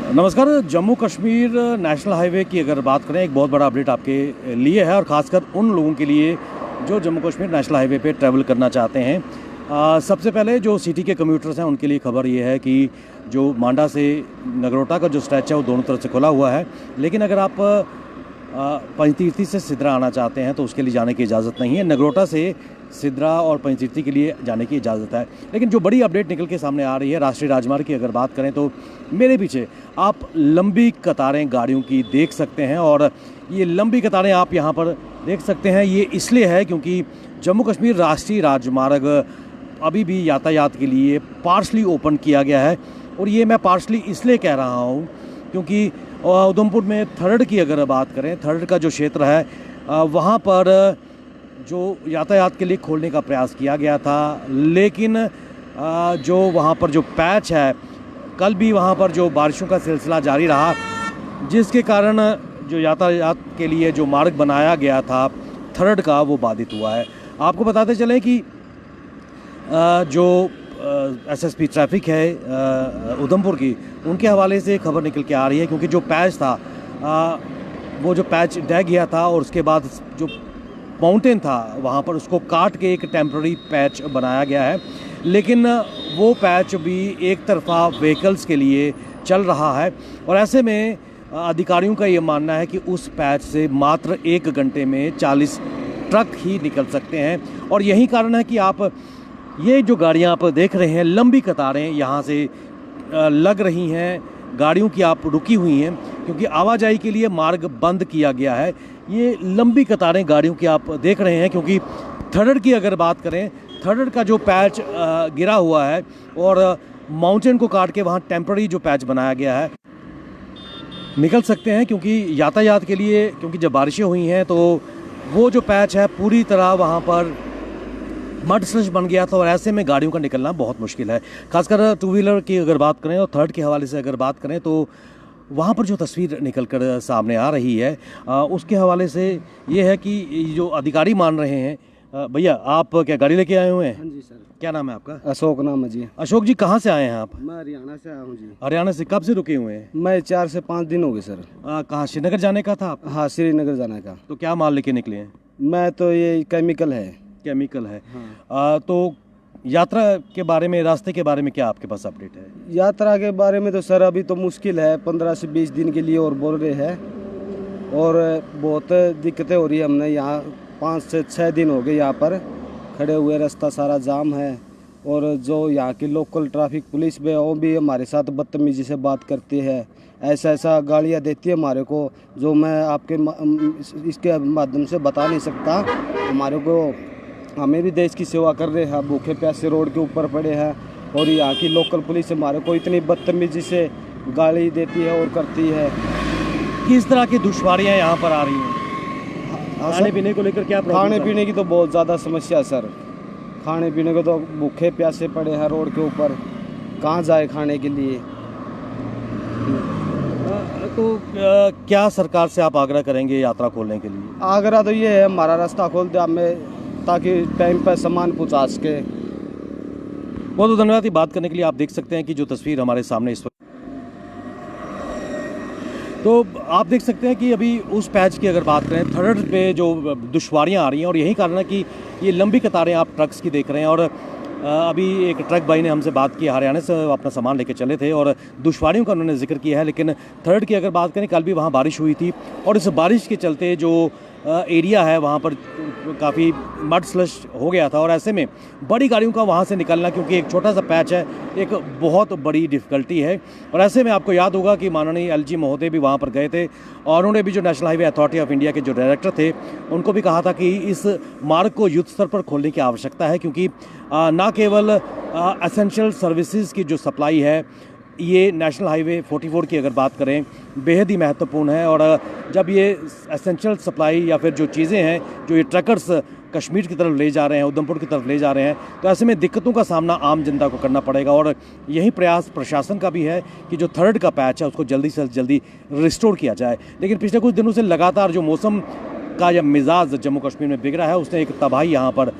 नमस्कार। Jammu Kashmir national highway की अगर बात करें, एक बहुत बड़ा अपडेट आपके लिए है और ख़ासकर उन लोगों के लिए जो जम्मू कश्मीर नेशनल हाईवे पे ट्रैवल करना चाहते हैं। सबसे पहले जो सिटी के कम्यूटर्स हैं उनके लिए खबर ये है कि जो मांडा से नगरोटा का जो स्ट्रेच है वो दोनों तरफ से खुला हुआ है, लेकिन अगर आप पंचतीर्थी से सिद्रा आना चाहते हैं तो उसके लिए जाने की इजाज़त नहीं है। नगरोटा से सिद्रा और पंचतीर्थी के लिए जाने की इजाज़त है। लेकिन जो बड़ी अपडेट निकल के सामने आ रही है राष्ट्रीय राजमार्ग की अगर बात करें तो मेरे पीछे आप लंबी कतारें गाड़ियों की देख सकते हैं, और ये लंबी कतारें आप यहाँ पर देख सकते हैं। ये इसलिए है क्योंकि जम्मू कश्मीर राष्ट्रीय राजमार्ग अभी भी यातायात के लिए पार्शली ओपन किया गया है। और ये मैं पार्शली इसलिए कह रहा हूँ क्योंकि उधमपुर में थर्ड की अगर बात करें, थर्ड का जो क्षेत्र है वहाँ पर जो यातायात के लिए खोलने का प्रयास किया गया था, लेकिन जो वहाँ पर जो पैच है, कल भी वहाँ पर जो बारिशों का सिलसिला जारी रहा, जिसके कारण जो यातायात के लिए जो मार्ग बनाया गया था थर्ड का वो बाधित हुआ है। आपको बताते चलें कि जो एसएसपी ट्रैफिक है उधमपुर की, उनके हवाले से खबर निकल के आ रही है क्योंकि जो पैच था वो जो पैच ढह गया था और उसके बाद जो माउंटेन था वहाँ पर उसको काट के एक टेम्प्रेरी पैच बनाया गया है, लेकिन वो पैच भी एक तरफा व्हीकल्स के लिए चल रहा है। और ऐसे में अधिकारियों का ये मानना है कि उस पैच से मात्र 1 घंटे में 40 ट्रक ही निकल सकते हैं। और यही कारण है कि आप ये जो गाड़ियाँ आप देख रहे हैं, लंबी कतारें यहाँ से लग रही हैं, गाड़ियों की आप रुकी हुई हैं क्योंकि आवाजाही के लिए मार्ग बंद किया गया है। ये लंबी कतारें गाड़ियों की आप देख रहे हैं क्योंकि थर्ड की अगर बात करें, थर्ड का जो पैच गिरा हुआ है और माउंटेन को काट के वहाँ टेम्पररी जो पैच बनाया गया है, निकल सकते हैं क्योंकि यातायात के लिए, क्योंकि जब बारिशें हुई हैं तो वो जो पैच है पूरी तरह वहाँ पर मड स्लश बन गया था और ऐसे में गाड़ियों का निकलना बहुत मुश्किल है। खासकर टू व्हीलर की अगर बात करें और थर्ड के हवाले से अगर बात करें तो वहाँ पर जो तस्वीर निकल कर सामने आ रही है उसके हवाले से ये है कि जो अधिकारी मान रहे हैं। भैया, आप क्या गाड़ी लेके आए हुए हैं? हाँ जी सर। क्या नाम है आपका? अशोक नाम है जी। अशोक जी, कहाँ से आए हैं आप? मैं हरियाणा से आया हूँ जी। हरियाणा से? कब से रुके हुए हैं? मैं 4 से 5 दिन हो गए सर। कहाँ, श्रीनगर जाने का था आप? हाँ, श्रीनगर जाने का। तो क्या माल लेके निकले हैं? मैं तो ये केमिकल है। केमिकल है। हाँ। तो यात्रा के बारे में, रास्ते के बारे में क्या आपके पास अपडेट है? यात्रा के बारे में तो सर अभी तो मुश्किल है, 15 से 20 दिन के लिए और बोल रहे हैं, और बहुत दिक्कतें हो रही है। हमने यहाँ 5 से 6 दिन हो गए यहाँ पर खड़े हुए, रास्ता सारा जाम है। और जो यहाँ की लोकल ट्रैफिक पुलिस भी है वो भी हमारे साथ बदतमीजी से बात करती है, ऐसा गालियाँ देती है हमारे को, जो मैं आपके इसके माध्यम से बता नहीं सकता। हमारे को, हमें भी देश की सेवा कर रहे हैं, भूखे प्यासे रोड के ऊपर पड़े हैं, और यहाँ की लोकल पुलिस हमारे को इतनी बदतमीजी से गाली देती है और करती है। किस तरह की दुश्वारियाँ यहाँ पर आ रही हैं? खाने पीने को लेकर क्या प्रॉब्लम? खाने पीने की तो बहुत ज़्यादा समस्या है सर। खाने पीने को तो भूखे प्यासे पड़े हैं रोड के ऊपर, कहाँ जाए खाने के लिए। तो क्या सरकार से आप आग्रह करेंगे यात्रा खोलने के लिए? आग्रह तो ये है, हमारा रास्ता खोल दे हमें, ताकि टाइम पर सामान पहुँचा सके। बहुत बहुत धन्यवाद। ये बात करने के लिए आप देख सकते हैं कि जो तस्वीर हमारे सामने इस वक्त, तो आप देख सकते हैं कि अभी उस पैच की अगर बात करें, थर्ड पे जो दुश्वारियां आ रही हैं, और यही कारण है कि ये लंबी कतारें आप ट्रक्स की देख रहे हैं। और अभी एक ट्रक भाई ने हमसे बात की, हरियाणा से अपना सामान लेके चले थे और दुश्वारियों का उन्होंने जिक्र किया है। लेकिन थर्ड की अगर बात करें, कल भी वहाँ बारिश हुई थी और इस बारिश के चलते जो एरिया है वहाँ पर काफ़ी मड स्लश हो गया था, और ऐसे में बड़ी गाड़ियों का वहाँ से निकलना, क्योंकि एक छोटा सा पैच है, एक बहुत बड़ी डिफ़िकल्टी है। और ऐसे में आपको याद होगा कि माननीय एलजी महोदय भी वहाँ पर गए थे और उन्होंने भी जो national highway authority of India के जो डायरेक्टर थे उनको भी कहा था कि इस मार्ग को युद्ध स्तर पर खोलने की आवश्यकता है, क्योंकि ना केवल एसेंशियल सर्विसेज की जो सप्लाई है, ये नेशनल हाईवे 44 की अगर बात करें बेहद ही महत्वपूर्ण है। और जब ये एसेंशियल सप्लाई या फिर जो चीज़ें हैं जो ये ट्रकर्स कश्मीर की तरफ ले जा रहे हैं, उधमपुर की तरफ ले जा रहे हैं, तो ऐसे में दिक्कतों का सामना आम जनता को करना पड़ेगा। और यही प्रयास प्रशासन का भी है कि जो थर्ड का पैच है उसको जल्दी से जल्दी रिस्टोर किया जाए। लेकिन पिछले कुछ दिनों से लगातार जो मौसम का या मिजाज जम्मू कश्मीर में बिगड़ा है, उसने एक तबाही यहाँ पर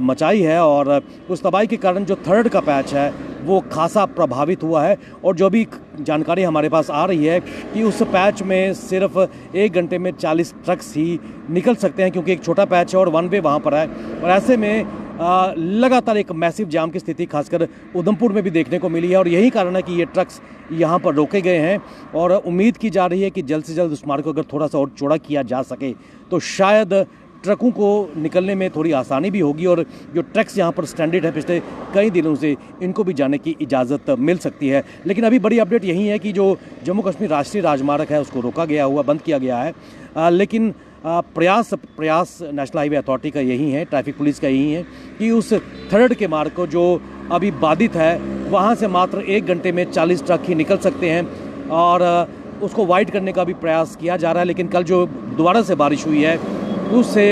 मचाई है और उस तबाही के कारण जो थर्ड का पैच है वो खासा प्रभावित हुआ है। और जो भी जानकारी हमारे पास आ रही है कि उस पैच में सिर्फ 1 घंटे में 40 ट्रक्स ही निकल सकते हैं, क्योंकि एक छोटा पैच है और वन वे वहाँ पर है। और ऐसे में लगातार एक मैसिव जाम की स्थिति खासकर उधमपुर में भी देखने को मिली है और यही कारण है कि ये ट्रक्स यहाँ पर रोके गए हैं। और उम्मीद की जा रही है कि जल्द से जल्द उस मार्ग को अगर थोड़ा सा और चौड़ा किया जा सके तो शायद ट्रकों को निकलने में थोड़ी आसानी भी होगी और जो ट्रक्स यहाँ पर स्टैंडर्ड है पिछले कई दिनों से, इनको भी जाने की इजाज़त मिल सकती है। लेकिन अभी बड़ी अपडेट यही है कि जो जम्मू कश्मीर राष्ट्रीय राजमार्ग है उसको रोका गया हुआ, बंद किया गया है। लेकिन प्रयास नेशनल हाईवे अथॉरिटी का यही है, ट्रैफिक पुलिस का यही है कि उस थर्ड के मार्ग को जो अभी बाधित है वहाँ से मात्र 1 घंटे में 40 ट्रक ही निकल सकते हैं और उसको वाइड करने का भी प्रयास किया जा रहा है। लेकिन कल जो दोबारा से बारिश हुई है उससे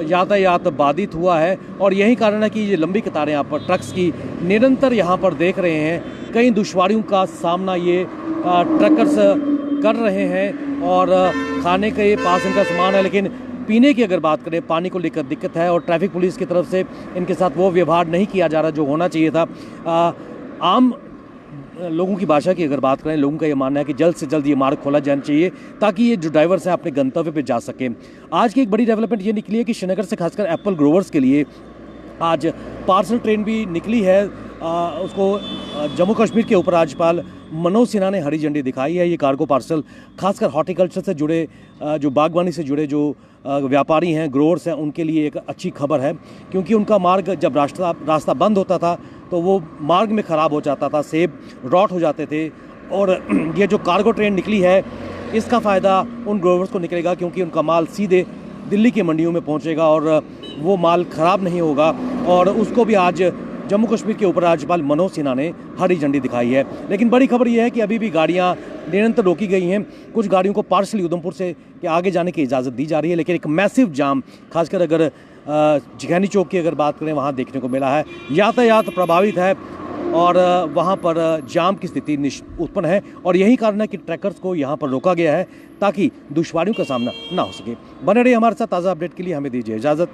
यातायात बाधित हुआ है और यही कारण है कि ये लंबी कतारें यहाँ पर ट्रक्स की निरंतर यहाँ पर देख रहे हैं। कई दुश्वारियों का सामना ये ट्रकर्स कर रहे हैं और खाने के पास इनका सामान है, लेकिन पीने की अगर बात करें पानी को लेकर दिक्कत है और ट्रैफिक पुलिस की तरफ से इनके साथ वो व्यवहार नहीं किया जा रहा जो होना चाहिए था। आम लोगों की भाषा की अगर बात करें, लोगों का ये मानना है कि जल्द से जल्द ये मार्ग खोला जाना चाहिए ताकि ये जो ड्राइवर्स हैं अपने गंतव्य पे जा सकें। आज की एक बड़ी डेवलपमेंट ये निकली है कि श्रीनगर से खासकर एप्पल ग्रोवर्स के लिए आज पार्सल ट्रेन भी निकली है। उसको जम्मू कश्मीर के उपराज्यपाल मनोज सिन्हा ने हरी झंडी दिखाई है। ये कार्गो पार्सल खासकर हॉर्टिकल्चर से जुड़े, जो बागवानी से जुड़े जो व्यापारी हैं, ग्रोअर्स हैं, उनके लिए एक अच्छी खबर है, क्योंकि उनका मार्ग जब रास्ता बंद होता था तो वो मार्ग में ख़राब हो जाता था, सेब रॉट हो जाते थे। और ये जो कार्गो ट्रेन निकली है इसका फ़ायदा उन ग्रोवर्स को निकलेगा, क्योंकि उनका माल सीधे दिल्ली की मंडियों में पहुंचेगा और वो माल ख़राब नहीं होगा। और उसको भी आज जम्मू कश्मीर के उपराज्यपाल मनोज सिन्हा ने हरी झंडी दिखाई है। लेकिन बड़ी खबर यह है कि अभी भी गाड़ियां निरंतर रोकी गई हैं। कुछ गाड़ियों को पार्शली उधमपुर से के आगे जाने की इजाज़त दी जा रही है, लेकिन एक मैसिव जाम खासकर अगर जिघानी चौक की अगर बात करें वहाँ देखने को मिला है। यातायात प्रभावित है और वहाँ पर जाम की स्थिति उत्पन्न है और यही कारण है कि ट्रैकर्स को यहाँ पर रोका गया है ताकि दुश्वारियों का सामना ना हो सके। बने रहिए हमारे साथ, ताज़ा अपडेट के लिए हमें दीजिए इजाज़त।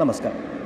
नमस्कार।